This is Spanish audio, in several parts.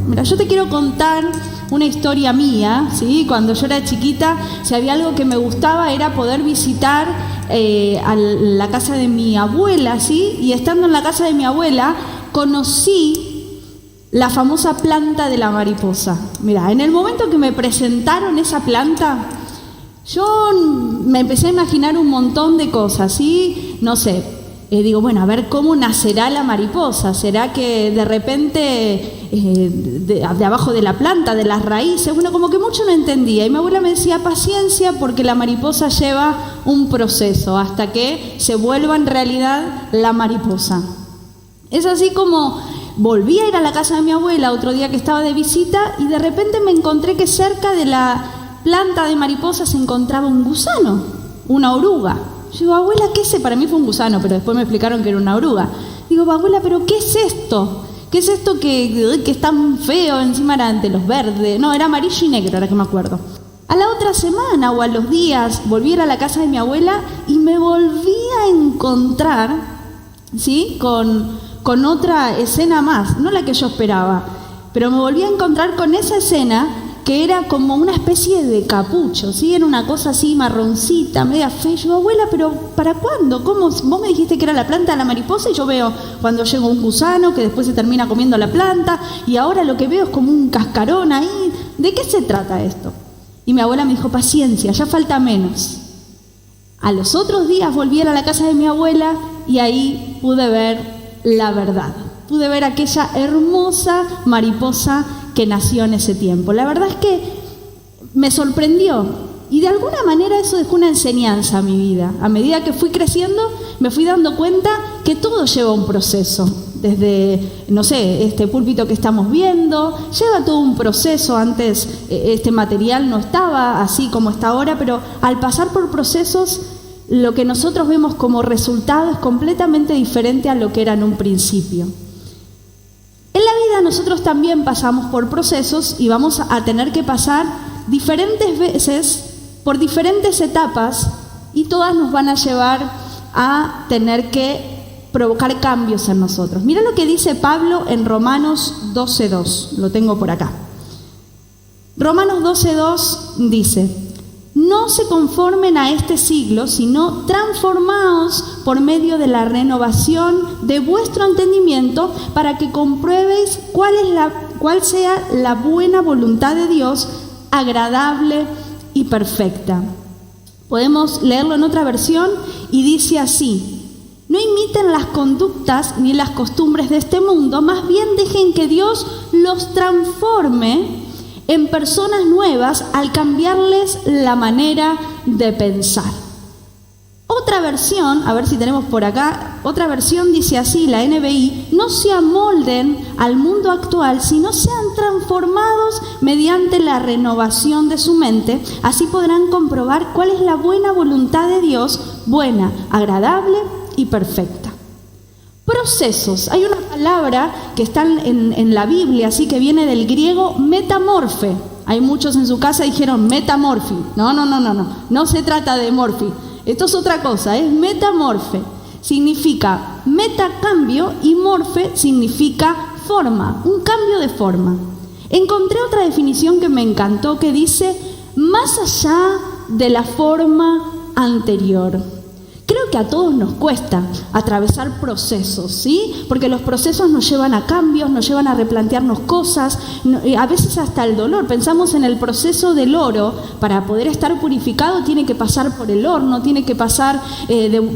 Mira, yo te quiero contar una historia mía, ¿sí? Cuando yo era chiquita, si había algo que me gustaba era poder visitar a la casa de mi abuela, ¿sí? Y estando en la casa de mi abuela, conocí la famosa planta de la mariposa. Mira, en el momento que me presentaron esa planta, yo me empecé a imaginar un montón de cosas, ¿sí? No sé, digo, bueno, a ver cómo nacerá la mariposa. ¿Será que de repente de abajo de la planta, de las raíces? Bueno, como que mucho no entendía. Y mi abuela me decía, paciencia, porque la mariposa lleva un proceso hasta que se vuelva en realidad la mariposa. Es así como volví a ir a la casa de mi abuela otro día que estaba de visita y de repente me encontré que cerca de la planta de mariposa se encontraba un gusano, una oruga. Yo digo, abuela, ¿qué es? Para mí fue un gusano, pero después me explicaron que era una oruga. Digo, abuela, ¿pero qué es esto? ¿Qué es esto que es tan feo? Encima era de los verdes. No, era amarillo y negro, ahora que me acuerdo. A la otra semana o a los días volví a ir a la casa de mi abuela y me volví a encontrar, ¿sí? Con otra escena más, no la que yo esperaba, pero me volví a encontrar con esa escena que era como una especie de capucho, ¿sí? Era una cosa así marroncita, media fea. Yo digo, abuela, ¿pero para cuándo? ¿Cómo? Vos me dijiste que era la planta de la mariposa y yo veo cuando llega un gusano que después se termina comiendo la planta y ahora lo que veo es como un cascarón ahí. ¿De qué se trata esto? Y mi abuela me dijo, paciencia, ya falta menos. A los otros días volví a la casa de mi abuela y ahí pude ver la verdad. Pude ver aquella hermosa mariposa que nació en ese tiempo. La verdad es que me sorprendió y de alguna manera eso dejó una enseñanza a mi vida. A medida que fui creciendo me fui dando cuenta que todo lleva un proceso. Desde, no sé, este púlpito que estamos viendo, lleva todo un proceso. Antes este material no estaba así como está ahora, pero al pasar por procesos, lo que nosotros vemos como resultado es completamente diferente a lo que era en un principio. En la vida nosotros también pasamos por procesos y vamos a tener que pasar diferentes veces por diferentes etapas y todas nos van a llevar a tener que provocar cambios en nosotros. Mira lo que dice Pablo en Romanos 12:2, lo tengo por acá. Romanos 12:2 dice, no se conformen a este siglo, sino transformaos por medio de la renovación de vuestro entendimiento para que compruebéis cuál sea la buena voluntad de Dios, agradable y perfecta. Podemos leerlo en otra versión y dice así, no imiten las conductas ni las costumbres de este mundo, más bien dejen que Dios los transforme en personas nuevas al cambiarles la manera de pensar. Otra versión, a ver si tenemos por acá, otra versión dice así, la NBI, no se amolden al mundo actual, sino sean transformados mediante la renovación de su mente, así podrán comprobar cuál es la buena voluntad de Dios, buena, agradable y perfecta. Procesos. Hay una palabra que está en la Biblia, así que viene del griego metamorfe. Hay muchos en su casa dijeron metamorfi. No se trata de morfi. Esto es otra cosa, es metamorfe. Significa metacambio y morfe significa forma, un cambio de forma. Encontré otra definición que me encantó que dice más allá de la forma anterior. Creo que a todos nos cuesta atravesar procesos, ¿sí? Porque los procesos nos llevan a cambios, nos llevan a replantearnos cosas, a veces hasta el dolor. Pensamos en el proceso del oro, para poder estar purificado tiene que pasar por el horno, tiene que pasar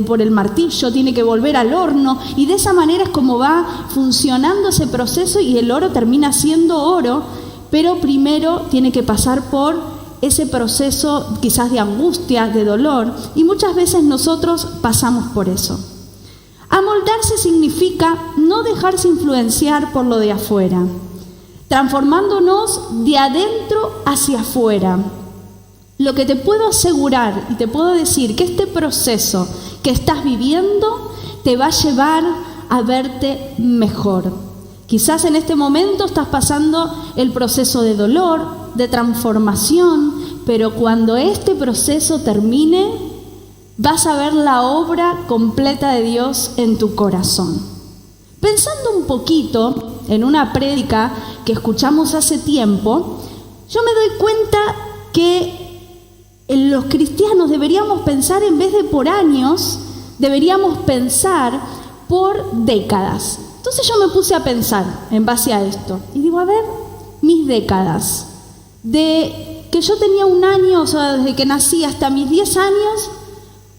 por el martillo, tiene que volver al horno, y de esa manera es como va funcionando ese proceso y el oro termina siendo oro, pero primero tiene que pasar por ese proceso quizás de angustia, de dolor, y muchas veces nosotros pasamos por eso. Amoldarse significa no dejarse influenciar por lo de afuera, transformándonos de adentro hacia afuera. Lo que te puedo asegurar y te puedo decir que este proceso que estás viviendo te va a llevar a verte mejor. Quizás en este momento estás pasando el proceso de dolor, de transformación, pero cuando este proceso termine, vas a ver la obra completa de Dios en tu corazón. Pensando un poquito en una prédica que escuchamos hace tiempo, yo me doy cuenta que los cristianos deberíamos pensar, en vez de por años, deberíamos pensar por décadas. Entonces yo me puse a pensar en base a esto y digo, a ver, mis décadas, de que yo tenía 1 año, o sea, desde que nací hasta mis 10 años,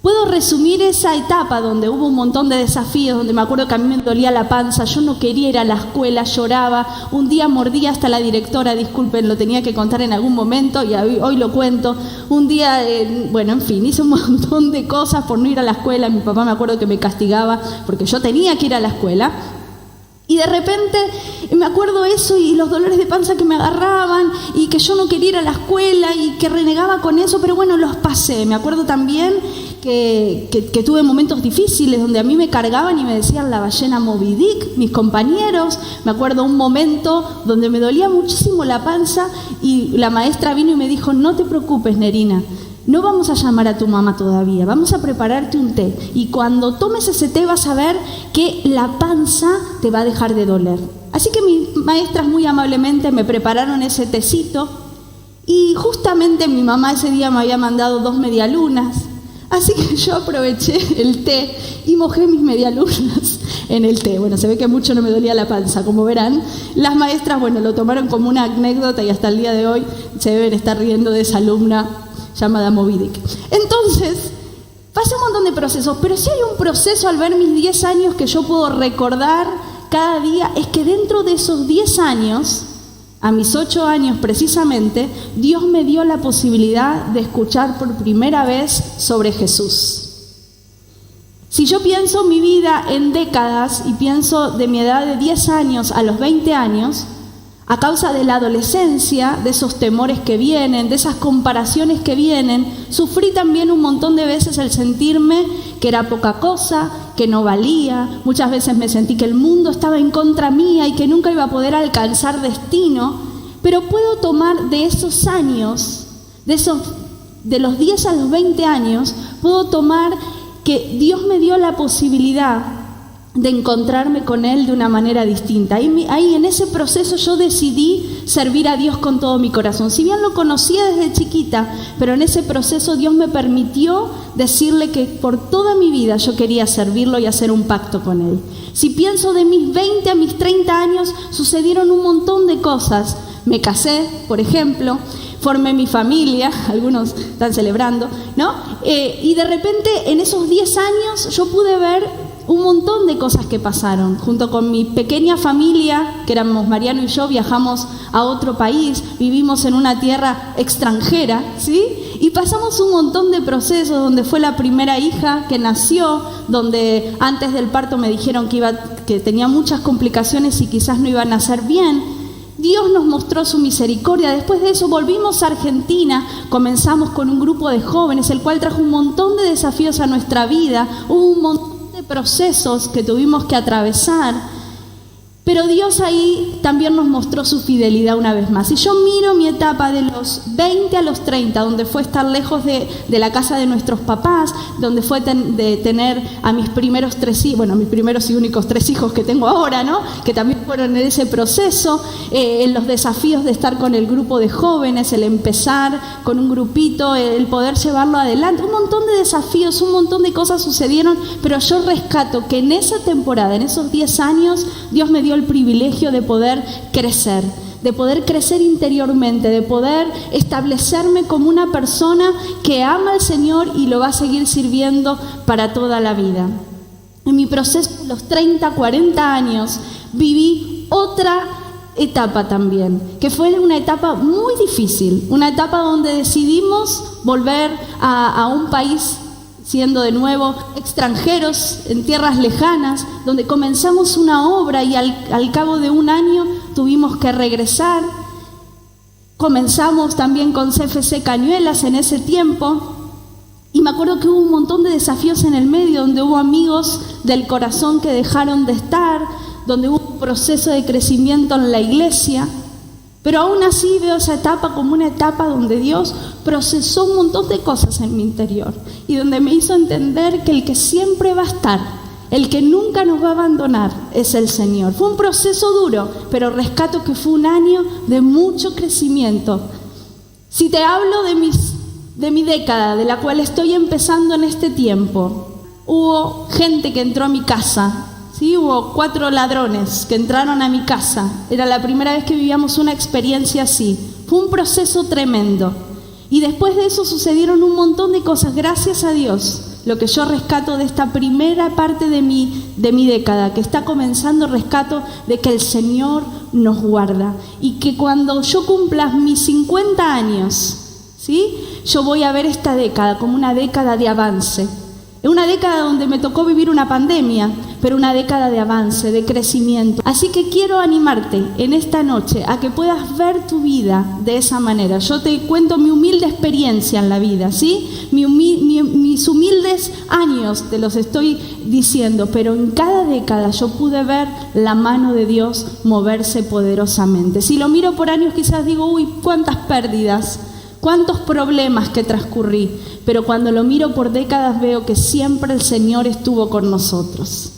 puedo resumir esa etapa donde hubo un montón de desafíos, donde me acuerdo que a mí me dolía la panza, yo no quería ir a la escuela, lloraba, un día mordía hasta la directora, disculpen, lo tenía que contar en algún momento y hoy lo cuento, un día, bueno, en fin, hice un montón de cosas por no ir a la escuela, mi papá me acuerdo que me castigaba porque yo tenía que ir a la escuela. Y de repente me acuerdo eso y los dolores de panza que me agarraban y que yo no quería ir a la escuela y que renegaba con eso, pero bueno, los pasé. Me acuerdo también que tuve momentos difíciles donde a mí me cargaban y me decían la ballena Moby Dick, mis compañeros. Me acuerdo un momento donde me dolía muchísimo la panza y la maestra vino y me dijo, no te preocupes, Nerina. No vamos a llamar a tu mamá todavía, vamos a prepararte un té y cuando tomes ese té vas a ver que la panza te va a dejar de doler. Así que mis maestras muy amablemente me prepararon ese tecito y justamente mi mamá ese día me había mandado 2 medialunas, así que yo aproveché el té y mojé mis medialunas en el té. Bueno, se ve que mucho no me dolía la panza, como verán. Las maestras, bueno, lo tomaron como una anécdota y hasta el día de hoy se deben estar riendo de esa alumna llamada Moby Dick. Entonces, pasé un montón de procesos, pero si hay un proceso al ver mis 10 años que yo puedo recordar cada día, es que dentro de esos 10 años, a mis 8 años precisamente, Dios me dio la posibilidad de escuchar por primera vez sobre Jesús. Si yo pienso mi vida en décadas y pienso de mi edad de 10 años a los 20 años, a causa de la adolescencia, de esos temores que vienen, de esas comparaciones que vienen, sufrí también un montón de veces el sentirme que era poca cosa, que no valía. Muchas veces me sentí que el mundo estaba en contra mía y que nunca iba a poder alcanzar destino. Pero puedo tomar de esos años, de los 10 a los 20 años, puedo tomar que Dios me dio la posibilidad de encontrarme con Él de una manera distinta. Ahí en ese proceso yo decidí servir a Dios con todo mi corazón. Si bien lo conocía desde chiquita, pero en ese proceso Dios me permitió decirle que por toda mi vida yo quería servirlo y hacer un pacto con Él. Si pienso de mis 20 a mis 30 años, sucedieron un montón de cosas. Me casé, por ejemplo, formé mi familia, algunos están celebrando, ¿no? Y de repente en esos 10 años yo pude ver un montón de cosas que pasaron. Junto con mi pequeña familia, que éramos Mariano y yo, viajamos a otro país, vivimos en una tierra extranjera, ¿sí? Y pasamos un montón de procesos, donde fue la primera hija que nació, donde antes del parto me dijeron que tenía muchas complicaciones y quizás no iba a nacer bien. Dios nos mostró su misericordia. Después de eso volvimos a Argentina, comenzamos con un grupo de jóvenes, el cual trajo un montón de desafíos a nuestra vida, hubo un montón de procesos que tuvimos que atravesar, pero Dios ahí también nos mostró su fidelidad una vez más. Y yo miro mi etapa de los 20 a los 30, donde fue estar lejos de la casa de nuestros papás, donde fue de tener a mis primeros 3 hijos, bueno, mis primeros y únicos 3 hijos que tengo ahora, ¿no? Que también fueron en ese proceso, en los desafíos de estar con el grupo de jóvenes, el empezar con un grupito, el poder llevarlo adelante, un montón de desafíos, un montón de cosas sucedieron, pero yo rescato que en esa temporada, en esos 10 años, Dios me dio el privilegio de poder crecer interiormente, de poder establecerme como una persona que ama al Señor y lo va a seguir sirviendo para toda la vida. En mi proceso de los 30, 40 años viví otra etapa también, que fue una etapa muy difícil, una etapa donde decidimos volver a un país siendo de nuevo extranjeros en tierras lejanas, donde comenzamos una obra y al cabo de 1 año tuvimos que regresar. Comenzamos también con CFC Cañuelas en ese tiempo, y me acuerdo que hubo un montón de desafíos en el medio, donde hubo amigos del corazón que dejaron de estar, donde hubo un proceso de crecimiento en la iglesia. Pero aún así veo esa etapa como una etapa donde Dios procesó un montón de cosas en mi interior y donde me hizo entender que el que siempre va a estar El que nunca nos va a abandonar es el Señor. Fue un proceso duro, pero rescato que fue un año de mucho crecimiento. Si te hablo de mi década, de la cual estoy empezando en este tiempo, hubo gente que entró a mi casa, ¿sí? Hubo 4 ladrones que entraron a mi casa. Era la primera vez que vivíamos una experiencia así. Fue un proceso tremendo. Y después de eso sucedieron un montón de cosas, gracias a Dios. Lo que yo rescato de esta primera parte de mi década, que está comenzando, rescato de que el Señor nos guarda. Y que cuando yo cumpla mis 50 años, ¿sí? Yo voy a ver esta década como una década de avance. Una década donde me tocó vivir una pandemia, pero una década de avance, de crecimiento. Así que quiero animarte en esta noche a que puedas ver tu vida de esa manera. Yo te cuento mi humilde experiencia en la vida, ¿sí? Mis humildes años te los estoy diciendo, pero en cada década yo pude ver la mano de Dios moverse poderosamente. Si lo miro por años quizás digo, uy, cuántas pérdidas, cuántos problemas que transcurrí, pero cuando lo miro por décadas veo que siempre el Señor estuvo con nosotros.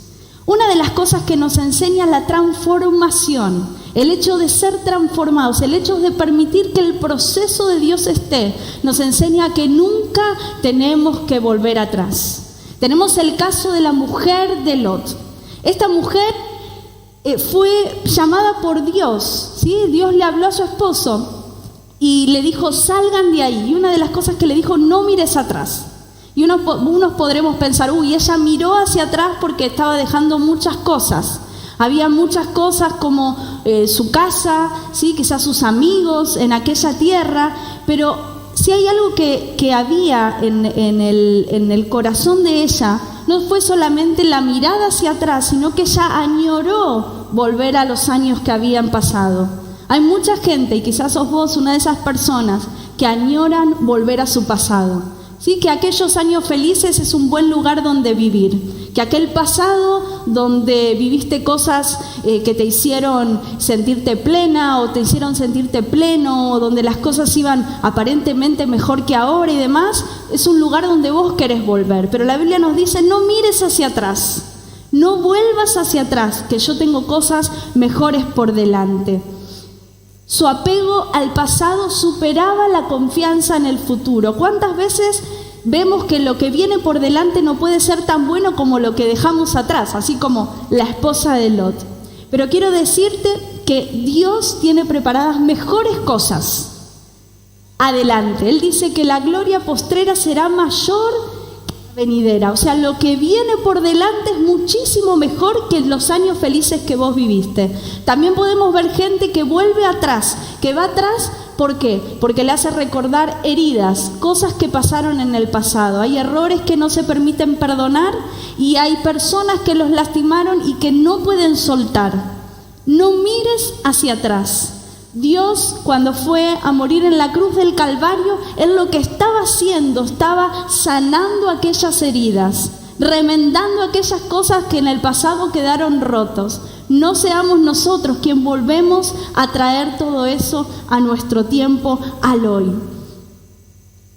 Una de las cosas que nos enseña la transformación, el hecho de ser transformados, el hecho de permitir que el proceso de Dios esté, nos enseña que nunca tenemos que volver atrás. Tenemos el caso de la mujer de Lot. Esta mujer fue llamada por Dios, ¿sí? Dios le habló a su esposo y le dijo, salgan de ahí. Y una de las cosas que le dijo, no mires atrás. Y unos podremos pensar, uy, ella miró hacia atrás porque estaba dejando muchas cosas. Había muchas cosas como su casa, ¿sí? Quizás sus amigos en aquella tierra, pero si hay algo que había en el corazón de ella, no fue solamente la mirada hacia atrás, sino que ella añoró volver a los años que habían pasado. Hay mucha gente, y quizás sos vos una de esas personas, que añoran volver a su pasado. ¿Sí? Que aquellos años felices es un buen lugar donde vivir. Que aquel pasado donde viviste cosas que te hicieron sentirte plena o te hicieron sentirte pleno, o donde las cosas iban aparentemente mejor que ahora y demás, es un lugar donde vos querés volver. Pero la Biblia nos dice, no mires hacia atrás, no vuelvas hacia atrás, que yo tengo cosas mejores por delante. Su apego al pasado superaba la confianza en el futuro. ¿Cuántas veces vemos que lo que viene por delante no puede ser tan bueno como lo que dejamos atrás? Así como la esposa de Lot. Pero quiero decirte que Dios tiene preparadas mejores cosas adelante. Él dice que la gloria postrera será mayor venidera, o sea, lo que viene por delante es muchísimo mejor que los años felices que vos viviste. También podemos ver gente que vuelve atrás, que va atrás, ¿por qué? Porque le hace recordar heridas, cosas que pasaron en el pasado. Hay errores que no se permiten perdonar y hay personas que los lastimaron y que no pueden soltar. No mires hacia atrás. Dios, cuando fue a morir en la cruz del Calvario, Él lo que estaba haciendo, estaba sanando aquellas heridas, remendando aquellas cosas que en el pasado quedaron rotos. No seamos nosotros quien volvemos a traer todo eso a nuestro tiempo, al hoy.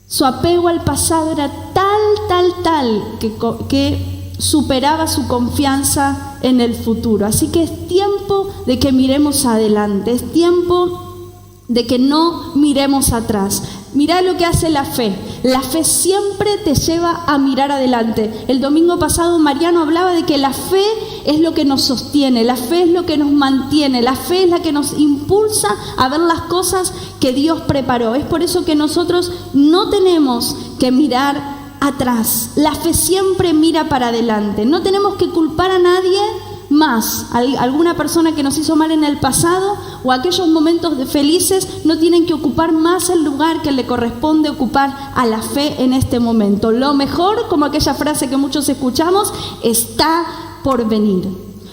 Su apego al pasado era tal que superaba su confianza en el futuro. Así que es tiempo de que miremos adelante, es tiempo de que no miremos atrás. Mirá lo que hace la fe. La fe siempre te lleva a mirar adelante. El domingo pasado Mariano hablaba de que la fe es lo que nos sostiene, la fe es lo que nos mantiene, la fe es la que nos impulsa a ver las cosas que Dios preparó. Es por eso que nosotros no tenemos que mirar atrás. La fe siempre mira para adelante. No tenemos que culpar a nadie más. Alguna persona que nos hizo mal en el pasado o aquellos momentos felices no tienen que ocupar más el lugar que le corresponde ocupar a la fe en este momento. Lo mejor, como aquella frase que muchos escuchamos, está por venir.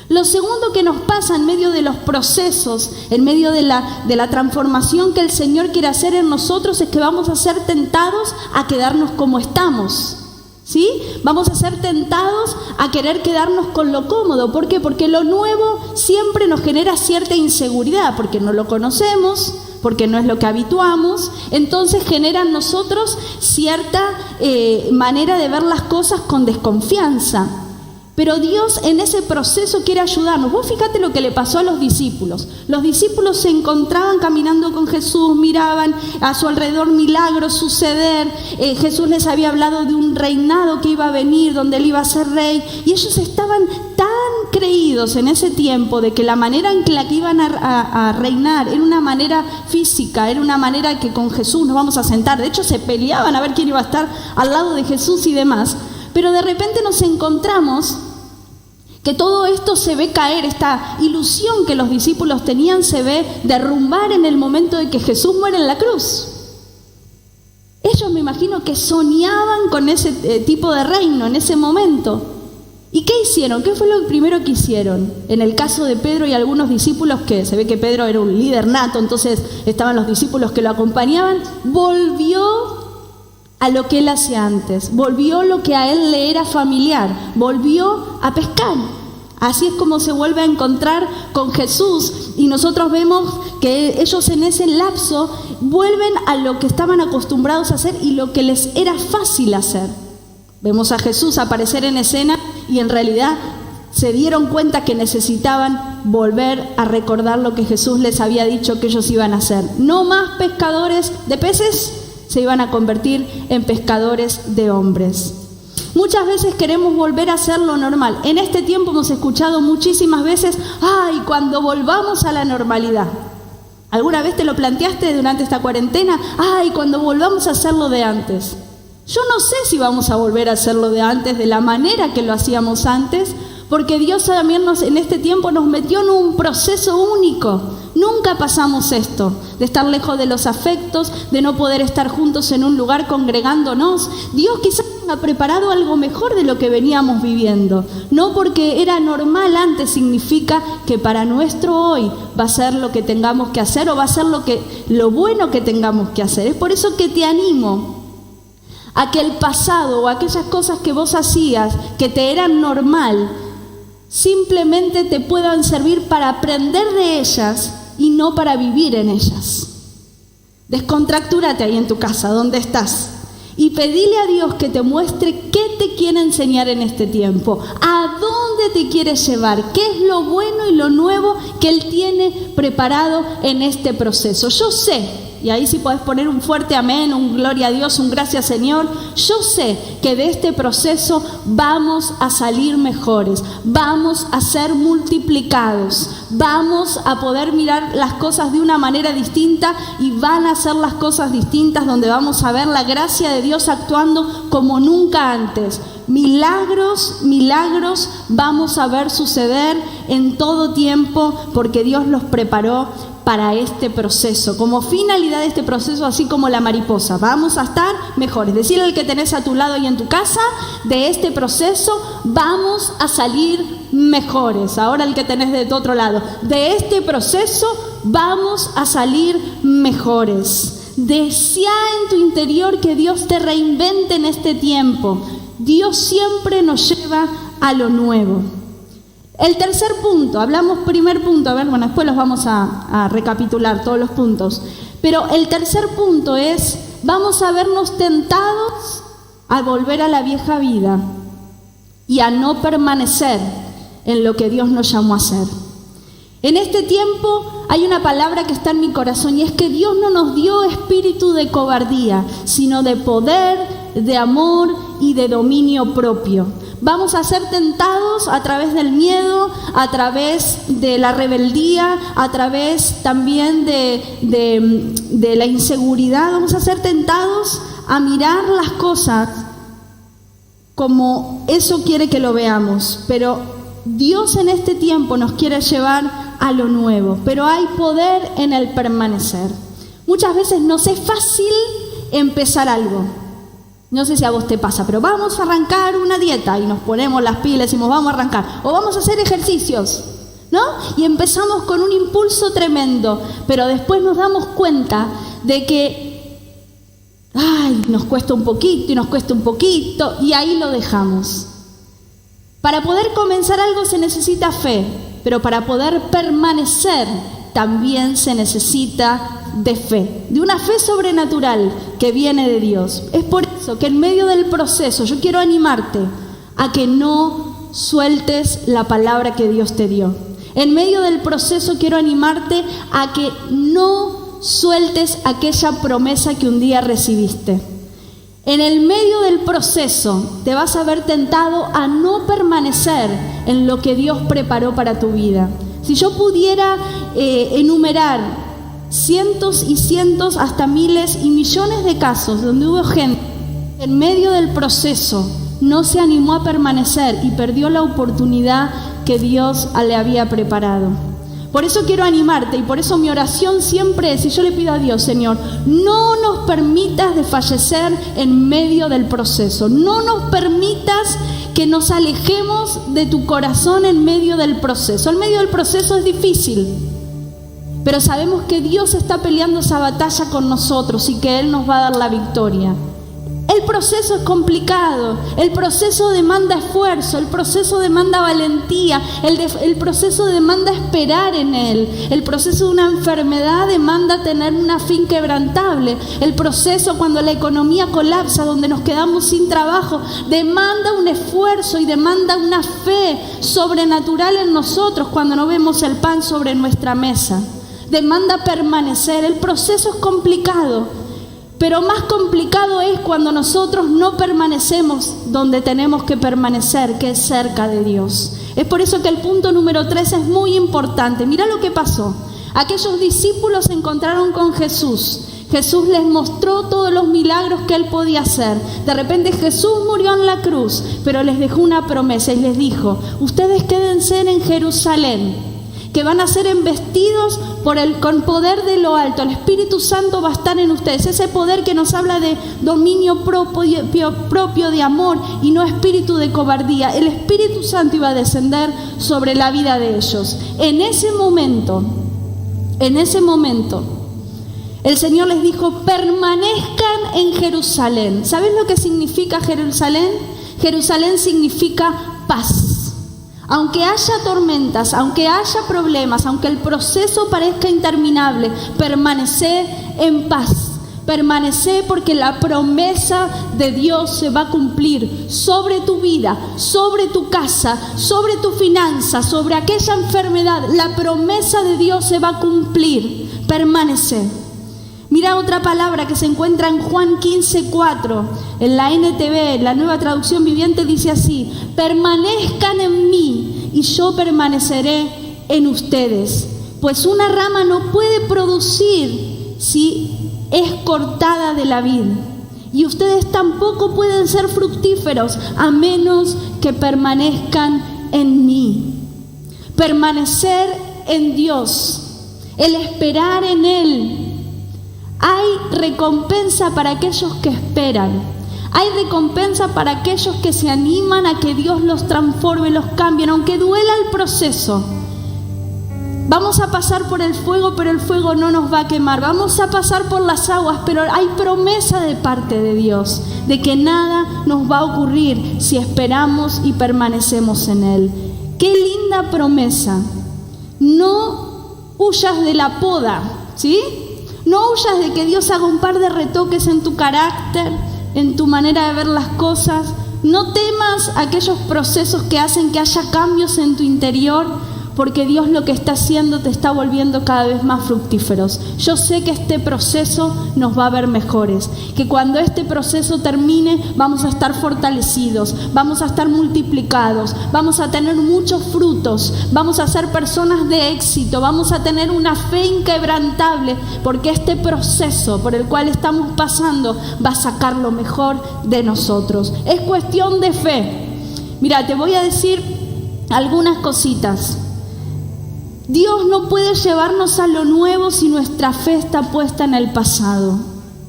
Lo segundo que nos pasa en medio de los procesos, en medio de la transformación que el Señor quiere hacer en nosotros, es que vamos a ser tentados a quedarnos como estamos, ¿sí? Vamos a ser tentados a querer quedarnos con lo cómodo. ¿Por qué? Porque lo nuevo siempre nos genera cierta inseguridad, porque no lo conocemos, porque no es lo que habituamos. Entonces genera en nosotros cierta manera de ver las cosas con desconfianza. Pero Dios en ese proceso quiere ayudarnos. Vos fíjate lo que le pasó a los discípulos. Los discípulos se encontraban caminando con Jesús, miraban a su alrededor milagros suceder. Jesús les había hablado de un reinado que iba a venir, donde Él iba a ser rey. Y ellos estaban tan creídos en ese tiempo de que la manera en la que iban a reinar era una manera física, era una manera que con Jesús nos vamos a sentar. De hecho, se peleaban a ver quién iba a estar al lado de Jesús y demás. Pero de repente nos encontramos que todo esto se ve caer, esta ilusión que los discípulos tenían se ve derrumbar en el momento de que Jesús muere en la cruz. Ellos me imagino que soñaban con ese tipo de reino en ese momento. ¿Y qué hicieron? ¿Qué fue lo primero que hicieron? En el caso de Pedro y algunos discípulos, que se ve que Pedro era un líder nato, entonces estaban los discípulos que lo acompañaban, volvió a lo que él hacía antes, volvió lo que a él le era familiar, volvió a pescar. Así es como se vuelve a encontrar con Jesús, y nosotros vemos que ellos en ese lapso vuelven a lo que estaban acostumbrados a hacer y lo que les era fácil hacer. Vemos a Jesús aparecer en escena y en realidad se dieron cuenta que necesitaban volver a recordar lo que Jesús les había dicho que ellos iban a hacer. No más pescadores de peces, se iban a convertir en pescadores de hombres. Muchas veces queremos volver a hacer lo normal. En este tiempo hemos escuchado muchísimas veces, ¡ay, cuando volvamos a la normalidad! ¿Alguna vez te lo planteaste durante esta cuarentena? ¡Ay, cuando volvamos a hacer lo de antes! Yo no sé si vamos a volver a hacer lo de antes de la manera que lo hacíamos antes, porque Dios también en este tiempo nos metió en un proceso único. Nunca pasamos esto, de estar lejos de los afectos, de no poder estar juntos en un lugar congregándonos. Dios quizás ha preparado algo mejor de lo que veníamos viviendo. No porque era normal antes significa que para nuestro hoy va a ser lo que tengamos que hacer o va a ser lo bueno que tengamos que hacer. Es por eso que te animo a que el pasado o aquellas cosas que vos hacías que te eran normal simplemente te puedan servir para aprender de ellas y no para vivir en ellas. Descontractúrate ahí en tu casa, donde estás, y pedile a Dios que te muestre qué te quiere enseñar en este tiempo, a dónde te quiere llevar, qué es lo bueno y lo nuevo que Él tiene preparado en este proceso. Yo sé, y ahí sí podés poner un fuerte amén, un gloria a Dios, un gracias Señor. Yo sé que de este proceso vamos a salir mejores, vamos a ser multiplicados, vamos a poder mirar las cosas de una manera distinta y van a ser las cosas distintas donde vamos a ver la gracia de Dios actuando como nunca antes. Milagros vamos a ver suceder en todo tiempo porque Dios los preparó para este proceso, como finalidad de este proceso, así como la mariposa. Vamos a estar mejores. Decirle al que tenés a tu lado y en tu casa, de este proceso vamos a salir mejores. Ahora el que tenés de tu otro lado, de este proceso vamos a salir mejores. Desea en tu interior que Dios te reinvente en este tiempo. Dios siempre nos lleva a lo nuevo. El tercer punto, hablamos primer punto, después los vamos a recapitular todos los puntos, pero el tercer punto es, vamos a vernos tentados a volver a la vieja vida y a no permanecer en lo que Dios nos llamó a hacer. En este tiempo hay una palabra que está en mi corazón y es que Dios no nos dio espíritu de cobardía, sino de poder, de amor y de dominio propio. Vamos a ser tentados a través del miedo, a través de la rebeldía, a través también de la inseguridad. Vamos a ser tentados a mirar las cosas como eso quiere que lo veamos. Pero Dios en este tiempo nos quiere llevar a lo nuevo. Pero hay poder en el permanecer. Muchas veces nos es fácil empezar algo. No sé si a vos te pasa, pero vamos a arrancar una dieta y nos ponemos las pilas y decimos vamos a arrancar, o vamos a hacer ejercicios, ¿no? Y empezamos con un impulso tremendo, pero después nos damos cuenta de que nos cuesta un poquito y nos cuesta un poquito y ahí lo dejamos. Para poder comenzar algo se necesita fe, pero para poder permanecer también se necesita de fe, de una fe sobrenatural que viene de Dios. Es por eso que en medio del proceso yo quiero animarte a que no sueltes la palabra que Dios te dio. En medio del proceso quiero animarte a que no sueltes aquella promesa que un día recibiste. En el medio del proceso te vas a ver tentado a no permanecer en lo que Dios preparó para tu vida. Si yo pudiera enumerar cientos y cientos, hasta miles y millones de casos donde hubo gente en medio del proceso no se animó a permanecer y perdió la oportunidad que Dios le había preparado. Por eso quiero animarte y por eso mi oración siempre es, y yo le pido a Dios, Señor, no nos permitas desfallecer en medio del proceso, no nos permitas que nos alejemos de tu corazón en medio del proceso. En medio del proceso es difícil, pero sabemos que Dios está peleando esa batalla con nosotros y que Él nos va a dar la victoria. El proceso es complicado, el proceso demanda esfuerzo, el proceso demanda valentía, el proceso demanda esperar en Él, el proceso de una enfermedad demanda tener una fe inquebrantable, el proceso cuando la economía colapsa, donde nos quedamos sin trabajo, demanda un esfuerzo y demanda una fe sobrenatural en nosotros cuando no vemos el pan sobre nuestra mesa, demanda permanecer. El proceso es complicado. Pero más complicado es cuando nosotros no permanecemos donde tenemos que permanecer, que es cerca de Dios. Es por eso que el punto número 3 es muy importante. Mira lo que pasó. Aquellos discípulos se encontraron con Jesús. Jesús les mostró todos los milagros que Él podía hacer. De repente Jesús murió en la cruz, pero les dejó una promesa y les dijo: ustedes quédense en Jerusalén, que van a ser embestidos con poder de lo alto. El Espíritu Santo va a estar en ustedes. Ese poder que nos habla de dominio propio de amor y no espíritu de cobardía. El Espíritu Santo iba a descender sobre la vida de ellos. En ese momento, el Señor les dijo: permanezcan en Jerusalén. ¿Sabes lo que significa Jerusalén? Jerusalén significa paz. Aunque haya tormentas, aunque haya problemas, aunque el proceso parezca interminable, permanece en paz. Permanece porque la promesa de Dios se va a cumplir sobre tu vida, sobre tu casa, sobre tu finanza, sobre aquella enfermedad. La promesa de Dios se va a cumplir. Permanece. Mira otra palabra que se encuentra en Juan 15:4, en la NTV, la Nueva Traducción Viviente, dice así: permanezcan en mí y yo permaneceré en ustedes. Pues una rama no puede producir si es cortada de la vid, y ustedes tampoco pueden ser fructíferos a menos que permanezcan en mí. Permanecer en Dios, el esperar en Él. Hay recompensa para aquellos que esperan. Hay recompensa para aquellos que se animan a que Dios los transforme, los cambie, aunque duela el proceso. Vamos a pasar por el fuego, pero el fuego no nos va a quemar. Vamos a pasar por las aguas, pero hay promesa de parte de Dios de que nada nos va a ocurrir si esperamos y permanecemos en Él. ¡Qué linda promesa! No huyas de la poda, ¿sí? No huyas de que Dios haga un par de retoques en tu carácter, en tu manera de ver las cosas. No temas aquellos procesos que hacen que haya cambios en tu interior, porque Dios lo que está haciendo te está volviendo cada vez más fructíferos. Yo sé que este proceso nos va a ver mejores, que cuando este proceso termine vamos a estar fortalecidos, vamos a estar multiplicados, vamos a tener muchos frutos, vamos a ser personas de éxito, vamos a tener una fe inquebrantable, porque este proceso por el cual estamos pasando va a sacar lo mejor de nosotros. Es cuestión de fe. Mira, te voy a decir algunas cositas. Dios no puede llevarnos a lo nuevo si nuestra fe está puesta en el pasado.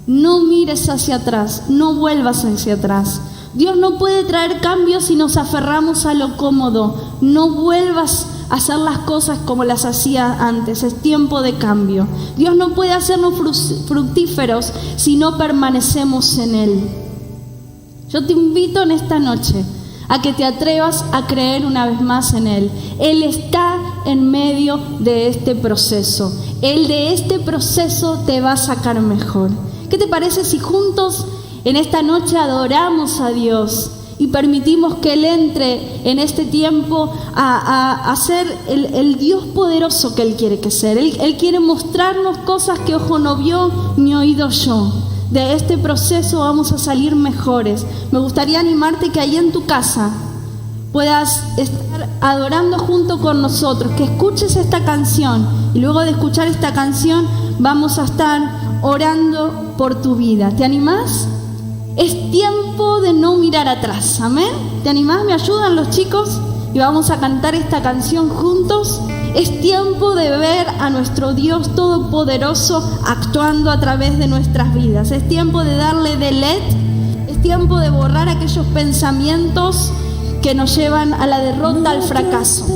No mires hacia atrás, no vuelvas hacia atrás. Dios no puede traer cambios si nos aferramos a lo cómodo. No vuelvas a hacer las cosas como las hacía antes, es tiempo de cambio. Dios no puede hacernos fructíferos si no permanecemos en Él. Yo te invito en esta noche a que te atrevas a creer una vez más en Él. Él está en medio de este proceso. Él de este proceso te va a sacar mejor. ¿Qué te parece si juntos en esta noche adoramos a Dios y permitimos que Él entre en este tiempo a ser el Dios poderoso que Él quiere que sea. Él quiere mostrarnos cosas que ojo no vio ni oído yo. De este proceso vamos a salir mejores. Me gustaría animarte que ahí en tu casa puedas estar adorando junto con nosotros, que escuches esta canción y luego de escuchar esta canción vamos a estar orando por tu vida. ¿Te animás? Es tiempo de no mirar atrás, amén. ¿Te animás? ¿Me ayudan los chicos? Y vamos a cantar esta canción juntos. Es tiempo de ver a nuestro Dios Todopoderoso actuando a través de nuestras vidas. Es tiempo de darle delete. Es tiempo de borrar aquellos pensamientos que nos llevan a la derrota, al fracaso.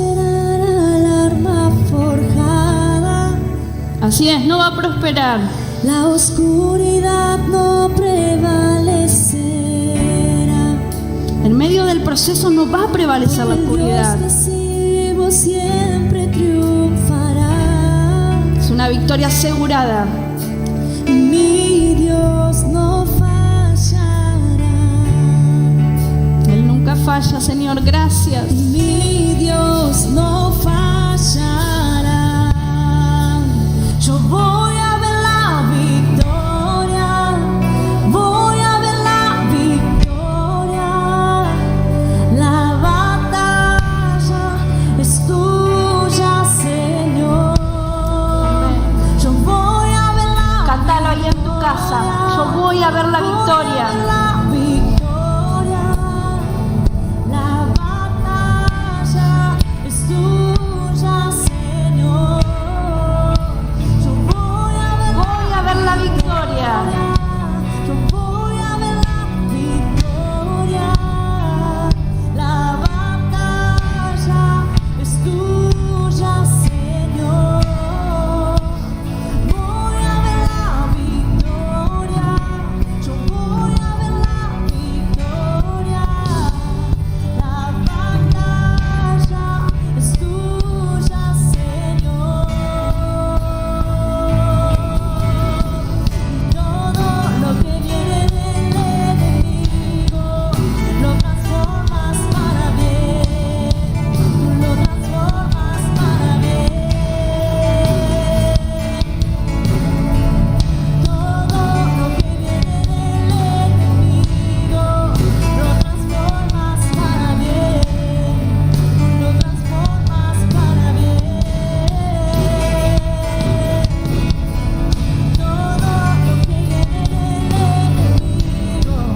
Así es, no va a prosperar. La oscuridad no prevalecerá. En medio del proceso no va a prevalecer la oscuridad. Dios que sirvo siempre triunfará. Es una victoria asegurada. Mi Dios no fallará. Él nunca falla, Señor, gracias. Mi Dios no fallará. Yo voy a ver la victoria. Voy a ver la victoria. La batalla es tuya, Señor. Yo voy a ver la Cántalo ahí en tu casa. Yo voy a ver la victoria. La batalla es tuya, Señor. Yo voy a ver la victoria. Yo voy a ver la victoria. La batalla es tuya, Señor. Voy a ver la victoria. Yo voy a ver la victoria. La batalla es tuya, Señor. Todo lo que viene del enemigo lo transformas para bien. Lo transformas para bien. Todo lo que viene del enemigo lo transformas para bien. Lo transformas para bien. Todo lo que viene del enemigo tú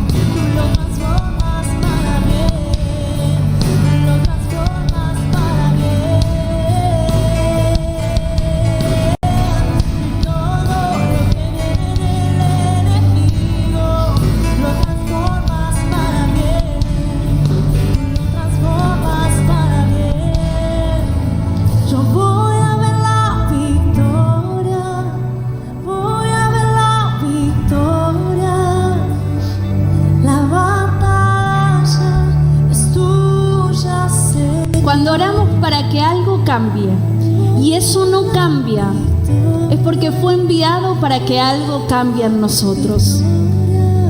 lo transformas para bien. Lo transformas para bien. Todo lo que viene del enemigo lo transformas para bien. Lo transformas para bien. Yo voy a ver la victoria. Voy a ver la victoria. La batalla es tuya, Señor. Cuando oramos para que algo cambie y eso no cambia, es porque fue enviado para que algo cambie en nosotros.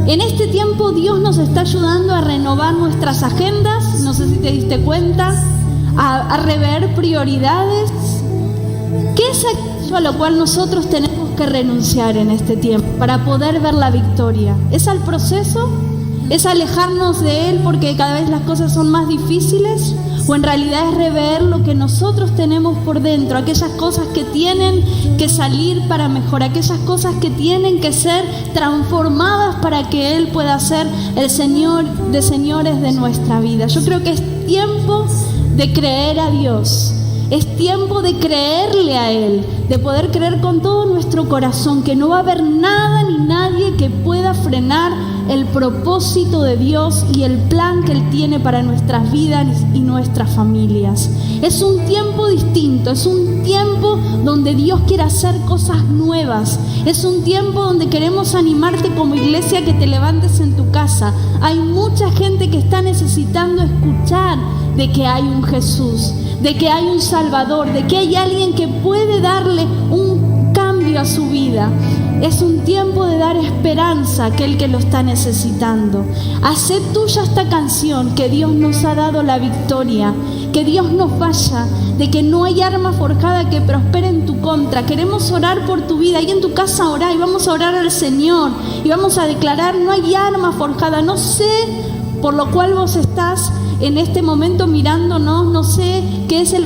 En este tiempo Dios nos está ayudando a renovar nuestras agendas, no sé si te diste cuenta, a rever prioridades. ¿Qué es aquello a lo cual nosotros tenemos que renunciar en este tiempo para poder ver la victoria? ¿Es al proceso? ¿Es alejarnos de Él porque cada vez las cosas son más difíciles? ¿O en realidad es rever lo que nosotros tenemos por dentro, aquellas cosas que tienen que salir para mejor, aquellas cosas que tienen que ser transformadas para que Él pueda ser el Señor de señores de nuestra vida? Yo creo que es tiempo de creer a Dios. Es tiempo de creerle a Él, de poder creer con todo nuestro corazón que no va a haber nada ni nadie que pueda frenar el propósito de Dios y el plan que Él tiene para nuestras vidas y nuestras familias. Es un tiempo distinto, es un tiempo donde Dios quiere hacer cosas nuevas. Es un tiempo donde queremos animarte como iglesia que te levantes en tu casa. Hay mucha gente que está necesitando escuchar de que hay un Jesús, de que hay un Salvador, de que hay alguien que puede darle un cambio a su vida. Es un tiempo de dar esperanza a aquel que lo está necesitando. Hacé tuya esta canción, que Dios nos ha dado la victoria, que Dios nos vaya, de que no hay arma forjada que prospere en tu contra. Queremos orar por tu vida. Ahí en tu casa orá y vamos a orar al Señor y vamos a declarar: no hay arma forjada. No sé por lo cual vos estás en este momento mirándonos, no sé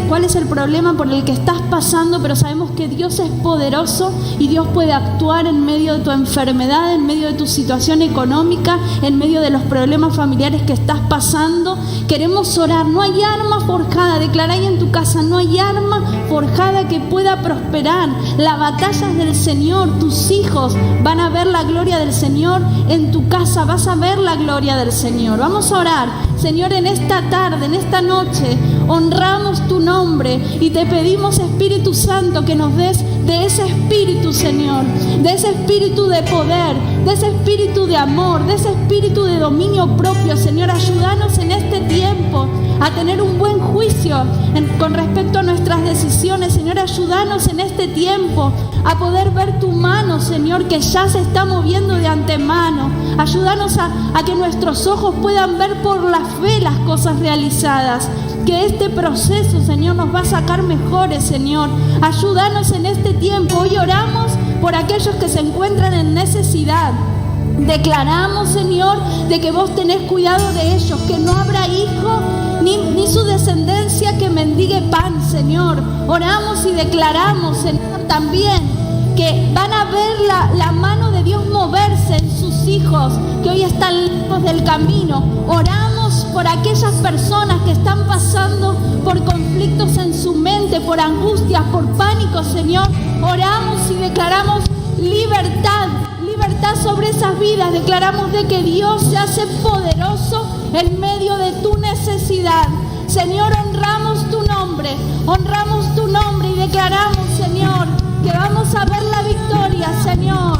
cuál es el problema por el que estás pasando, pero sabemos que Dios es poderoso y Dios puede actuar en medio de tu enfermedad, en medio de tu situación económica, en medio de los problemas familiares que estás pasando. Queremos orar. No hay arma forjada. Declará ahí en tu casa: no hay arma forjada que pueda prosperar. La batalla es del Señor. Tus hijos van a ver la gloria del Señor. En tu casa vas a ver la gloria del Señor. Vamos a orar. Señor, en esta tarde, en esta noche, honramos tu nombre y te pedimos, Espíritu Santo, que nos des de ese espíritu, Señor, de ese espíritu de poder, de ese espíritu de amor, de ese espíritu de dominio propio. Señor, ayúdanos en este tiempo a tener un buen juicio con respecto a nuestras decisiones. Señor, ayúdanos en este tiempo a poder ver tu mano, Señor, que ya se está moviendo de antemano. Ayúdanos a que nuestros ojos puedan ver por la fe las cosas realizadas. Que este proceso, Señor, nos va a sacar mejores, Señor. Ayúdanos en este tiempo. Hoy oramos por aquellos que se encuentran en necesidad. Declaramos, Señor, de que vos tenés cuidado de ellos, que no habrá hijo ni su descendencia que mendigue pan, Señor. Oramos y declaramos, Señor, también que van a ver la mano de Dios moverse en sus hijos que hoy están lejos del camino. Oramos por aquellas personas que están pasando por conflictos en su mente, por angustias, por pánico, Señor. Oramos y declaramos libertad sobre esas vidas. Declaramos de que Dios se hace poderoso en medio de tu necesidad. Señor, honramos tu nombre y declaramos, Señor, que vamos a ver la victoria, Señor.